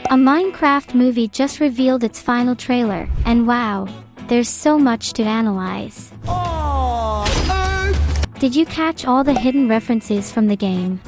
A Minecraft movie just revealed its final trailer, and wow, there's so much to analyze. Did you catch all the hidden references from the game?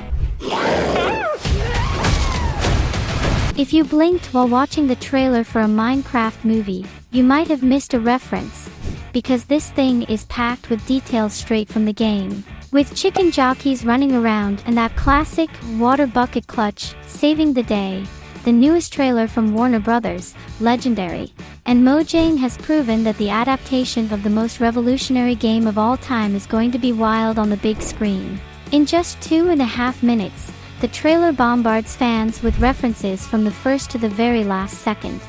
If you blinked while watching the trailer for a Minecraft movie, you might have missed a reference, because this thing is packed with details straight from the game. With chicken jockeys running around and that classic water bucket clutch saving the day, the newest trailer from Warner Bros., Legendary, and Mojang has proven that the adaptation of the most revolutionary game of all time is going to be wild on the big screen. In just 2.5 minutes, the trailer bombards fans with references from the first to the very last second.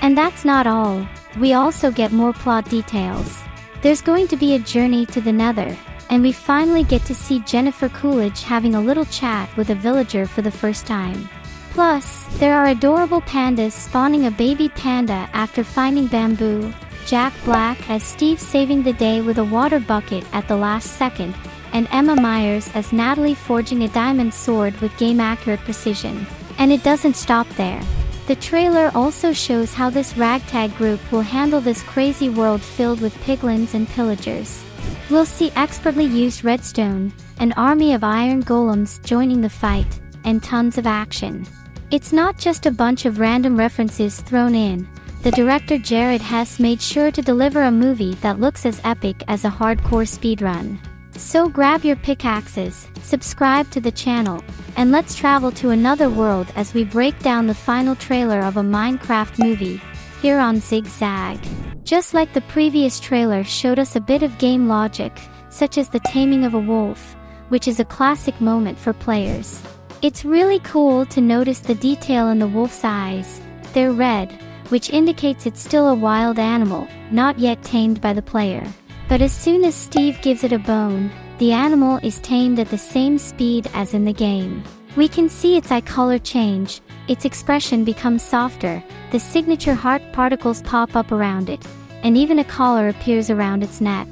And that's not all, we also get more plot details. There's going to be a journey to the Nether, and we finally get to see Jennifer Coolidge having a little chat with a villager for the first time. Plus, there are adorable pandas spawning a baby panda after finding bamboo, Jack Black as Steve saving the day with a water bucket at the last second, and Emma Myers as Natalie forging a diamond sword with game-accurate precision. And it doesn't stop there. The trailer also shows how this ragtag group will handle this crazy world filled with piglins and pillagers. We'll see expertly used redstone, an army of iron golems joining the fight, and tons of action. It's not just a bunch of random references thrown in. The director Jared Hess made sure to deliver a movie that looks as epic as a hardcore speedrun. So grab your pickaxes, subscribe to the channel, and let's travel to another world as we break down the final trailer of a Minecraft movie, here on Zigzag. Just like the previous trailer showed us a bit of game logic, such as the taming of a wolf, which is a classic moment for players. It's really cool to notice the detail in the wolf's eyes. They're red, which indicates it's still a wild animal, not yet tamed by the player. But as soon as Steve gives it a bone, the animal is tamed at the same speed as in the game. We can see its eye color change, its expression becomes softer, the signature heart particles pop up around it, and even a collar appears around its neck.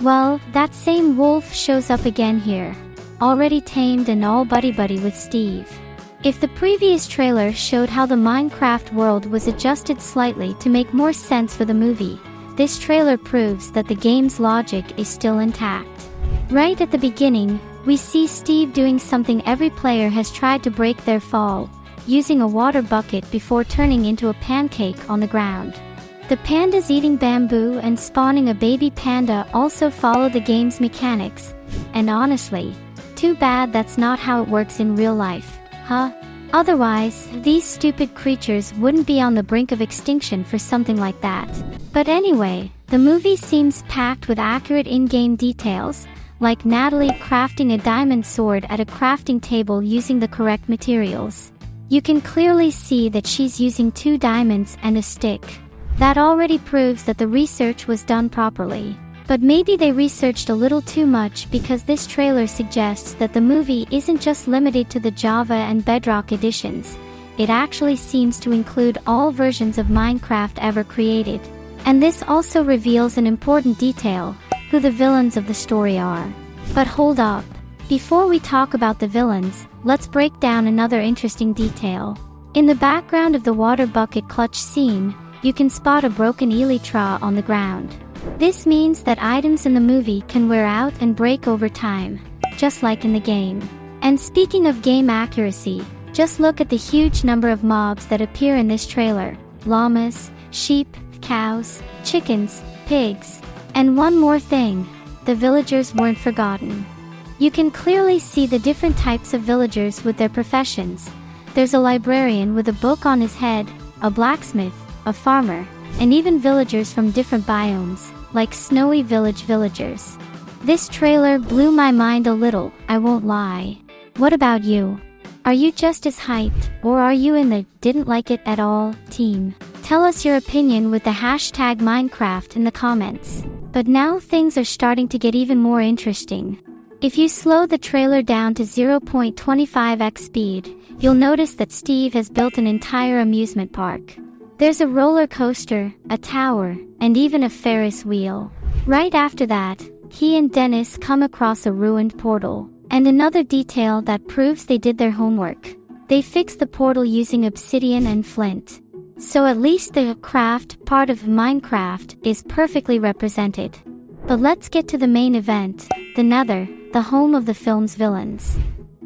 Well, that same wolf shows up again here, already tamed and all buddy-buddy with Steve. If the previous trailer showed how the Minecraft world was adjusted slightly to make more sense for the movie, this trailer proves that the game's logic is still intact. Right at the beginning, we see Steve doing something every player has tried to break their fall, using a water bucket before turning into a pancake on the ground. The pandas eating bamboo and spawning a baby panda also follow the game's mechanics, and honestly, too bad that's not how it works in real life, huh? Otherwise, these stupid creatures wouldn't be on the brink of extinction for something like that. But anyway, the movie seems packed with accurate in-game details, like Natalie crafting a diamond sword at a crafting table using the correct materials. You can clearly see that she's using 2 diamonds and a stick. That already proves that the research was done properly. But maybe they researched a little too much, because this trailer suggests that the movie isn't just limited to the Java and Bedrock editions. It actually seems to include all versions of Minecraft ever created. And this also reveals an important detail, who the villains of the story are. But hold up. Before we talk about the villains, let's break down another interesting detail. In the background of the water bucket clutch scene, you can spot a broken elytra on the ground. This means that items in the movie can wear out and break over time, just like in the game. And speaking of game accuracy, just look at the huge number of mobs that appear in this trailer. Llamas, sheep, cows, chickens, pigs. And one more thing, the villagers weren't forgotten. You can clearly see the different types of villagers with their professions. There's a librarian with a book on his head, a blacksmith, a farmer, and even villagers from different biomes, like Snowy Village villagers. This trailer blew my mind a little, I won't lie. What about you? Are you just as hyped, or are you in the didn't like it at all team? Tell us your opinion with the hashtag Minecraft in the comments. But now things are starting to get even more interesting. If you slow the trailer down to 0.25x speed, you'll notice that Steve has built an entire amusement park. There's a roller coaster, a tower, and even a Ferris wheel. Right after that, he and Dennis come across a ruined portal. And another detail that proves they did their homework. They fixed the portal using obsidian and flint. So at least the craft part of Minecraft is perfectly represented. But let's get to the main event, the Nether, the home of the film's villains.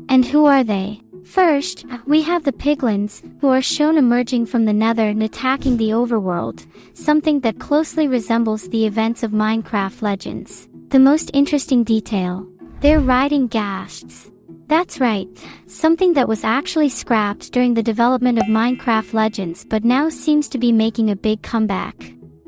And who are they? First, we have the piglins, who are shown emerging from the Nether and attacking the overworld, something that closely resembles the events of Minecraft Legends. The most interesting detail: they're riding ghasts. That's right, something that was actually scrapped during the development of Minecraft Legends but now seems to be making a big comeback.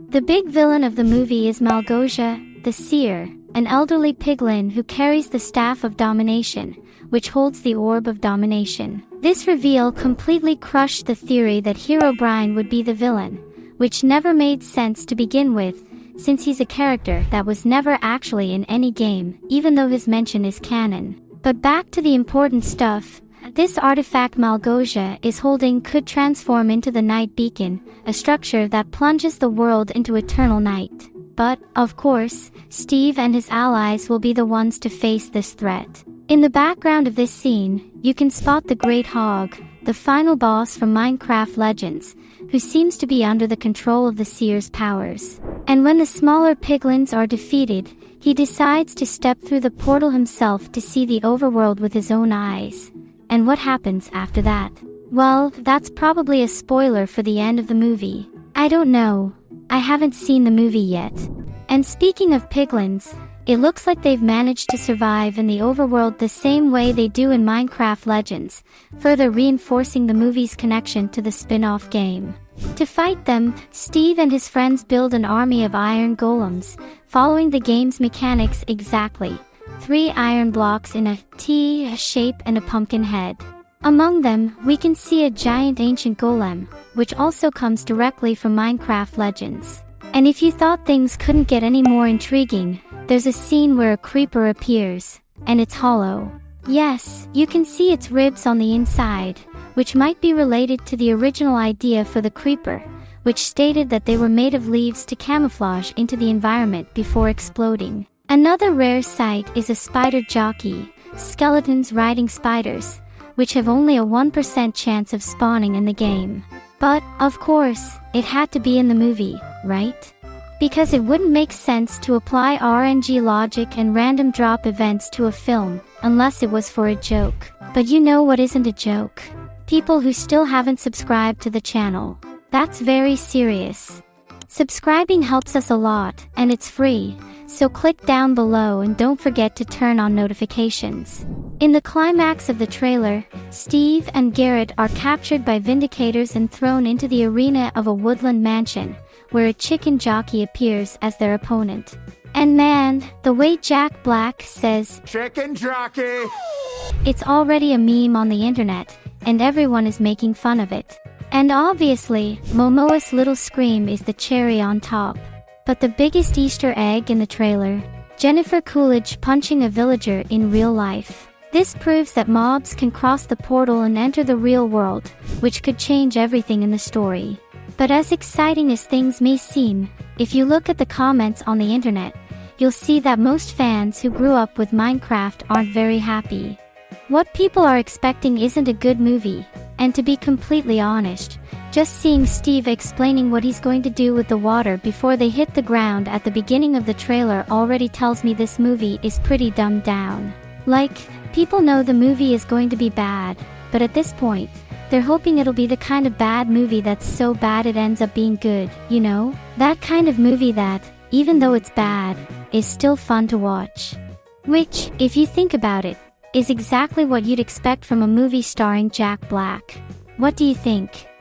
The big villain of the movie is Malgosia, the Seer, an elderly piglin who carries the Staff of Domination, which holds the Orb of Domination. This reveal completely crushed the theory that Herobrine would be the villain, which never made sense to begin with, since he's a character that was never actually in any game, even though his mention is canon. But back to the important stuff. This artifact Malgosia is holding could transform into the Night Beacon, a structure that plunges the world into eternal night. But, of course, Steve and his allies will be the ones to face this threat. In the background of this scene, you can spot the Great Hog, the final boss from Minecraft Legends, who seems to be under the control of the Seer's powers. And when the smaller piglins are defeated, he decides to step through the portal himself to see the overworld with his own eyes. And what happens after that? Well, that's probably a spoiler for the end of the movie. I don't know. I haven't seen the movie yet. And speaking of piglins, it looks like they've managed to survive in the overworld the same way they do in Minecraft Legends, further reinforcing the movie's connection to the spin-off game. To fight them, Steve and his friends build an army of iron golems, following the game's mechanics exactly. 3 iron blocks in a T shape and a pumpkin head. Among them, we can see a giant ancient golem, which also comes directly from Minecraft Legends. And if you thought things couldn't get any more intriguing, there's a scene where a creeper appears, and it's hollow. Yes, you can see its ribs on the inside, which might be related to the original idea for the creeper, which stated that they were made of leaves to camouflage into the environment before exploding. Another rare sight is a spider jockey, skeletons riding spiders, which have only a 1% chance of spawning in the game. But, of course, it had to be in the movie, right? Because it wouldn't make sense to apply RNG logic and random drop events to a film, unless it was for a joke. But you know what isn't a joke? People who still haven't subscribed to the channel. That's very serious. Subscribing helps us a lot, and it's free, so click down below and don't forget to turn on notifications. In the climax of the trailer, Steve and Garrett are captured by Vindicators and thrown into the arena of a woodland mansion, where a chicken jockey appears as their opponent. And man, the way Jack Black says, "Chicken jockey!" It's already a meme on the internet, and everyone is making fun of it. And obviously, Momoa's little scream is the cherry on top. But the biggest Easter egg in the trailer, Jennifer Coolidge punching a villager in real life. This proves that mobs can cross the portal and enter the real world, which could change everything in the story. But as exciting as things may seem, if you look at the comments on the internet, you'll see that most fans who grew up with Minecraft aren't very happy. What people are expecting isn't a good movie, and to be completely honest, just seeing Steve explaining what he's going to do with the water before they hit the ground at the beginning of the trailer already tells me this movie is pretty dumbed down. Like, people know the movie is going to be bad, but at this point, they're hoping it'll be the kind of bad movie that's so bad it ends up being good, you know? That kind of movie that, even though it's bad, is still fun to watch. Which, if you think about it, is exactly what you'd expect from a movie starring Jack Black. What do you think?